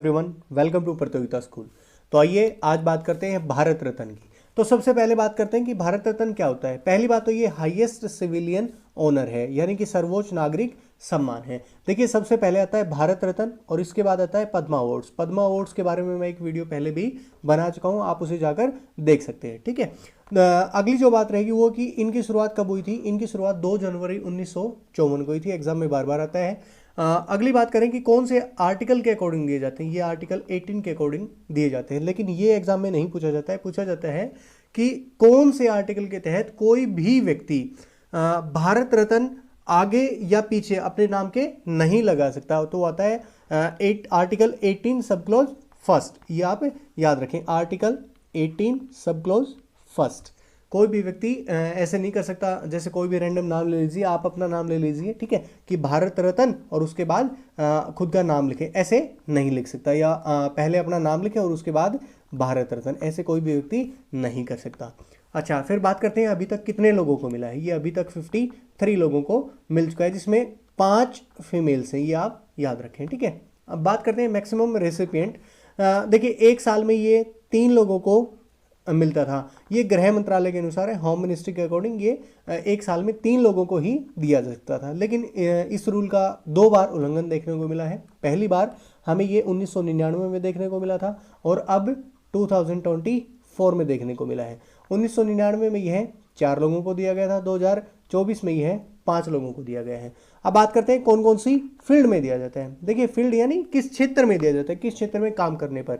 Everyone, welcome to प्रतियोगिता school. तो आइए आज बात करते हैं भारत रत्न की। तो सबसे पहले बात करते हैं कि भारत रत्न क्या होता है। पहली बात तो ये हाईएस्ट सिविलियन ऑनर है, यानी कि सर्वोच्च नागरिक सम्मान है। देखिए, सबसे पहले आता है भारत रत्न और इसके बाद आता है पद्मा अवार्ड्स। पद्मा अवार्ड्स के बारे में मैं एक वीडियो पहले भी बना चुका हूँ, आप उसे जाकर देख सकते हैं। ठीक है, अगली जो बात रहेगी वो कि इनकी शुरुआत कब हुई थी। इनकी शुरुआत 2 जनवरी 1954 को हुई थी। एग्जाम में बार बार आता है। अगली बात करें कि कौन से आर्टिकल के अकॉर्डिंग दिए जाते हैं। ये आर्टिकल 18 के अकॉर्डिंग दिए जाते हैं, लेकिन ये एग्जाम में नहीं पूछा जाता है। पूछा जाता है कि कौन से आर्टिकल के तहत कोई भी व्यक्ति भारत रत्न आगे या पीछे अपने नाम के नहीं लगा सकता। तो आता है आर्टिकल 18 सब क्लॉज फर्स्ट। ये आप याद रखें, आर्टिकल 18 सब क्लॉज फर्स्ट। कोई भी व्यक्ति ऐसे नहीं कर सकता, जैसे कोई भी रैंडम नाम ले लीजिए, आप अपना नाम ले लीजिए, ठीक है, कि भारत रत्न और उसके बाद खुद का नाम लिखें, ऐसे नहीं लिख सकता। या पहले अपना नाम लिखें और उसके बाद भारत रत्न, ऐसे कोई भी व्यक्ति नहीं कर सकता। अच्छा, फिर बात करते हैं अभी तक कितने लोगों को मिला है। ये अभी तक 53 लोगों को मिल चुका है, जिसमें 5 फीमेल्स हैं, ये आप याद रखें। ठीक है, अब बात करते हैं मैक्सिमम रेसिपिएंट। देखिए, एक साल में ये 3 लोगों को मिलता था। ये गृह मंत्रालय के अनुसार है, होम मिनिस्ट्री के अकॉर्डिंग ये एक साल में 3 लोगों को ही दिया जा सकता था। लेकिन इस रूल का 2 बार उल्लंघन देखने को मिला है। पहली बार हमें ये 1999 में देखने को मिला था और अब 2024 में देखने को मिला है। 1999 में यह 4 लोगों को दिया गया था, 2024 में यह 5 लोगों को दिया गया है। अब बात करते हैं कौन कौन सी फील्ड में दिया जाता है। देखिए, फील्ड यानी किस क्षेत्र में दिया जाता है, किस क्षेत्र में काम करने पर।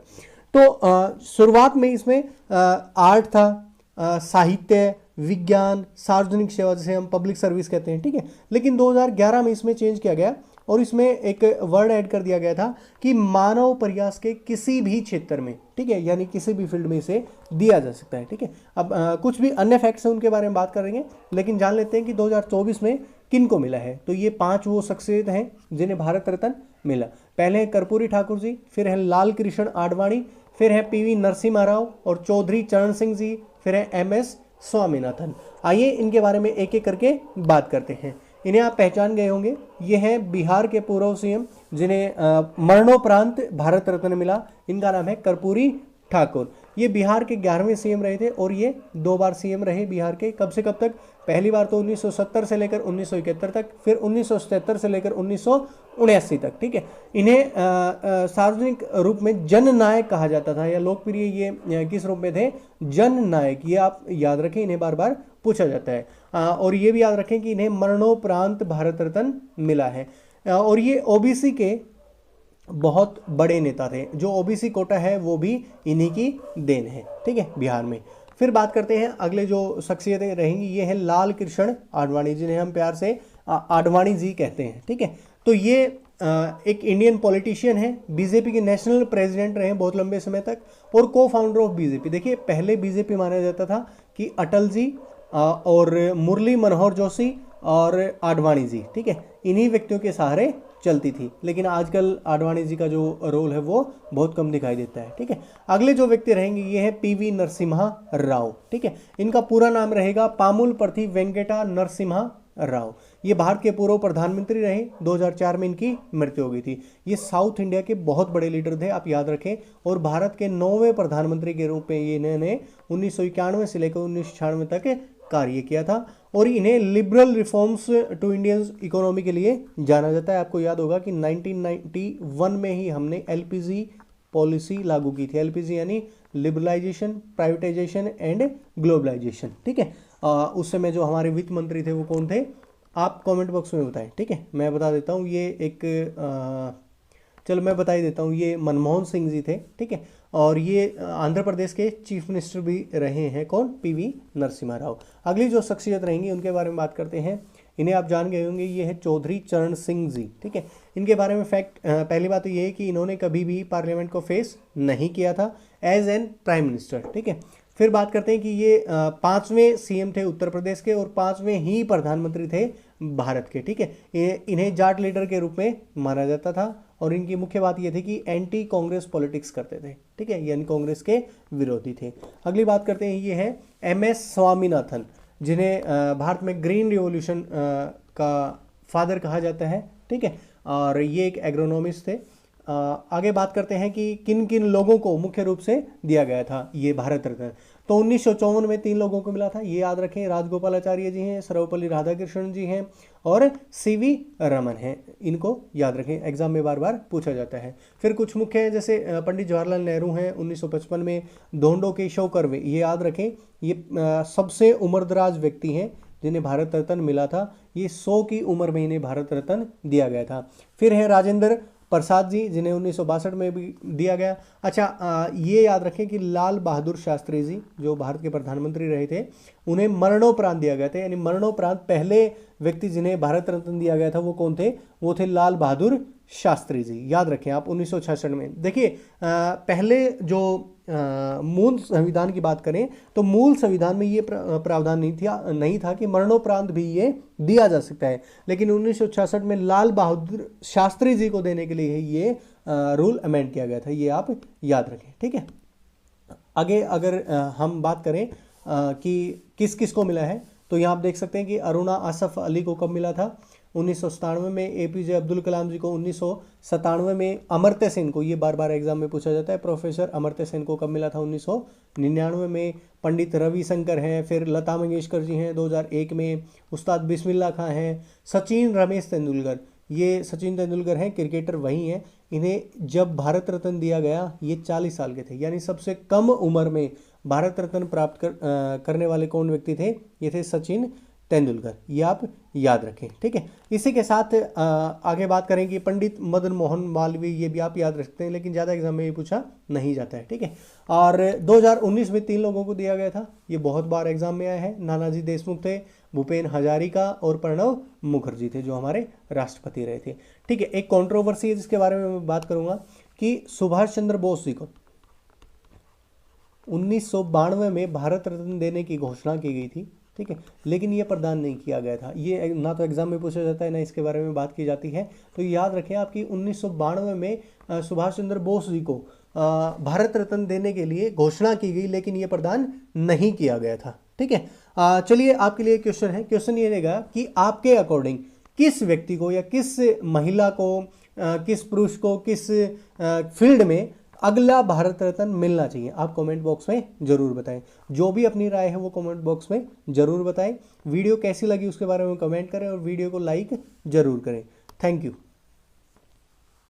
तो शुरुआत में इसमें आर्ट था, साहित्य, विज्ञान, सार्वजनिक सेवा, जैसे हम पब्लिक सर्विस कहते हैं। ठीक है, लेकिन 2011 में इसमें चेंज किया गया और इसमें एक वर्ड ऐड कर दिया गया था कि मानव प्रयास के किसी भी क्षेत्र में, ठीक है, यानी किसी भी फील्ड में इसे दिया जा सकता है। ठीक है, अब कुछ भी अन्य फैक्ट्स हैं उनके बारे में बात करेंगे, लेकिन जान लेते हैं कि 2024 में किन को मिला है। तो ये 5 वो शख्सियत हैं जिन्हें भारत रत्न मिला। पहले है कर्पूरी ठाकुर जी, फिर है लाल कृष्ण आडवाणी, फिर है पीवी नरसिम्हा राव और चौधरी चरण सिंह जी, फिर है MS स्वामीनाथन। आइए इनके बारे में एक एक करके बात करते हैं। इन्हें आप पहचान गए होंगे, ये हैं बिहार के पूर्व CM जिन्हें मरणोपरांत भारत रत्न मिला। इनका नाम है कर्पूरी ठाकुर। ये बिहार के 11वें CM रहे थे और ये 2 बार CM रहे बिहार के। कब से कब तक? पहली बार तो 1970 से लेकर 1971 तक, फिर 1977 से लेकर 1979 तक। ठीक है, इन्हें सार्वजनिक रूप में जननायक कहा जाता था, या लोकप्रिय ये किस रूप में थे? जननायक। ये आप याद रखें, इन्हें बार बार पूछा जाता है। और ये भी याद रखें कि इन्हें मरणोपरांत भारत रत्न मिला है। और ये OBC के बहुत बड़े नेता थे। जो OBC कोटा है वो भी इन्हीं की देन है। ठीक है, बिहार में। फिर बात करते हैं अगले जो शख्सियतें रहेंगी, ये है लाल कृष्ण आडवाणी, जिन्हें हम प्यार से आडवाणी जी कहते हैं। ठीक है, तो ये एक इंडियन पॉलिटिशियन है, बीजेपी के नेशनल प्रेसिडेंट रहे बहुत लंबे समय तक और को फाउंडर ऑफ बीजेपी। देखिए, पहले बीजेपी माना जाता था कि अटल जी और मुरली मनोहर जोशी और आडवाणी जी, ठीक है, इन्हीं व्यक्तियों के सहारे चलती थी। लेकिन आजकल आडवाणी जी का जो रोल है वो बहुत कम दिखाई देता है। ठीक है, अगले जो व्यक्ति रहेंगे ये है PV नरसिम्हा राव। ठीक है, इनका पूरा नाम रहेगा पामुलपर्थी वेंकटा नरसिम्हा राव। ये भारत के पूर्व प्रधानमंत्री रहे। 2004 में इनकी मृत्यु हो गई थी। ये साउथ इंडिया के बहुत बड़े लीडर थे, आप याद रखें, और भारत के 9वें प्रधानमंत्री के रूप में इन्होंने 1991 से लेकर 1996 तक कार्य किया था। और इन्हें liberal reforms to Indian economy के लिए जाना जाता है। आपको याद होगा कि 1991 में ही हमने LPG पॉलिसी लागू की थी। LPG यानी लिबरलाइजेशन, प्राइवेटाइजेशन एंड ग्लोबलाइजेशन। ठीक है, उस समय जो हमारे वित्त मंत्री थे वो कौन थे, आप कमेंट बॉक्स में बताएं। ठीक है, मैं बता देता हूँ, ये एक चलो मैं बता ही देता हूँ, ये मनमोहन सिंह जी थे। ठीक है, और ये आंध्र प्रदेश के चीफ मिनिस्टर भी रहे हैं। कौन? PV नरसिम्हा राव। अगली जो शख्सियत रहेंगी उनके बारे में बात करते हैं। इन्हें आप जान गए होंगे, ये है चौधरी चरण सिंह जी। ठीक है, इनके बारे में फैक्ट, पहली बात तो ये है कि इन्होंने कभी भी पार्लियामेंट को फेस नहीं किया था एज एन प्राइम मिनिस्टर। ठीक है, फिर बात करते हैं कि ये 5वें CM थे उत्तर प्रदेश के और 5वें ही प्रधानमंत्री थे भारत के। ठीक है, इन्हें जाट लीडर के रूप में माना जाता था और इनकी मुख्य बात ये थी कि एंटी कांग्रेस पॉलिटिक्स करते थे। ठीक है, यानी कांग्रेस के विरोधी थे। अगली बात करते हैं, ये है MS स्वामीनाथन, जिन्हें भारत में ग्रीन रिवॉल्यूशन का फादर कहा जाता है। ठीक है, और ये एक एग्रोनॉमिस्ट थे। आगे बात करते हैं कि किन किन लोगों को मुख्य रूप से दिया गया था ये भारत रत्न। तो 1954 में 3 लोगों को मिला था, ये याद रखें, राजगोपालाचार्य जी हैं, सर्वपल्ली राधाकृष्णन जी हैं और सीवी रमन हैं। इनको याद रखें, एग्जाम में बार बार पूछा जाता है। फिर कुछ मुख्य हैं, जैसे पंडित जवाहरलाल नेहरू हैं 1955 में, धोंडो केशव कर्वे, ये याद रखें, ये सबसे उम्रदराज व्यक्ति हैं जिन्हें भारत रत्न मिला था। ये 100 की उम्र में इन्हें भारत रत्न दिया गया था। फिर है राजेंद्र प्रसाद जी, जिन्हें 1962 में भी दिया गया। अच्छा, ये याद रखें कि लाल बहादुर शास्त्री जी जो भारत के प्रधानमंत्री रहे थे, उन्हें मरणोपरांत दिया गया था। यानी मरणोपरांत पहले व्यक्ति जिन्हें भारत रत्न दिया गया था वो कौन थे? वो थे लाल बहादुर शास्त्री जी, याद रखें आप। 1966 में देखिए, पहले जो मूल संविधान की बात करें तो मूल संविधान में ये प्रावधान नहीं था कि मरणोपरांत भी ये दिया जा सकता है, लेकिन 1966 में लाल बहादुर शास्त्री जी को देने के लिए ये रूल अमेंड किया गया था, ये आप याद रखें, ठीक है। आगे अगर हम बात करें कि किस किस को मिला है, तो यहाँ आप देख सकते हैं कि अरुणा आसफ अली को कब मिला था? 1997 में। एपीजे अब्दुल कलाम जी को 1997 में। अमर्त्य सेन को, ये बार बार एग्जाम में पूछा जाता है, प्रोफेसर अमर्त्य सेन को कब मिला था? 1999 में। पंडित रविशंकर हैं, फिर लता मंगेशकर जी हैं 2001 में, उस्ताद बिस्मिल्लाह खां हैं, सचिन रमेश तेंदुलकर, ये सचिन तेंदुलकर हैं, क्रिकेटर वही हैं। इन्हें जब भारत रत्न दिया गया ये 40 साल के थे, यानी सबसे कम उम्र में भारत रत्न प्राप्त करने वाले कौन व्यक्ति थे? ये थे सचिन तेंदुलकर, ये आप याद रखें, ठीक है। इसी के साथ आगे बात करें कि पंडित मदन मोहन मालवीय, ये भी आप याद रखते हैं, लेकिन ज़्यादा एग्जाम में ये पूछा नहीं जाता है, ठीक है। और 2019 में 3 लोगों को दिया गया था, ये बहुत बार एग्जाम में आया है। नानाजी देशमुख थे, भूपेन हजारिका और प्रणब मुखर्जी थे जो हमारे राष्ट्रपति रहे थे, ठीक है। एक कंट्रोवर्सी है जिसके बारे में मैं बात करूंगा कि सुभाष चंद्र बोस जी को 1992 में भारत रत्न देने की घोषणा की गई थी, ठीक है, लेकिन ये प्रदान नहीं किया गया था। ये ना तो एग्जाम में पूछा जाता है ना इसके बारे में बात की जाती है, तो याद रखें आपकी 1992 में सुभाष चंद्र बोस जी को भारत रत्न देने के लिए घोषणा की गई, लेकिन ये प्रदान नहीं किया गया था, ठीक है। चलिए आपके लिए क्वेश्चन है, क्वेश्चन ये रहेगा कि आपके अकॉर्डिंग किस व्यक्ति को या किस महिला को, किस पुरुष को, किस फील्ड में अगला भारत रत्न मिलना चाहिए? आप कमेंट बॉक्स में जरूर बताएं। जो भी अपनी राय है वो कमेंट बॉक्स में जरूर बताएं। वीडियो कैसी लगी उसके बारे में कमेंट करें और वीडियो को लाइक जरूर करें। Thank you.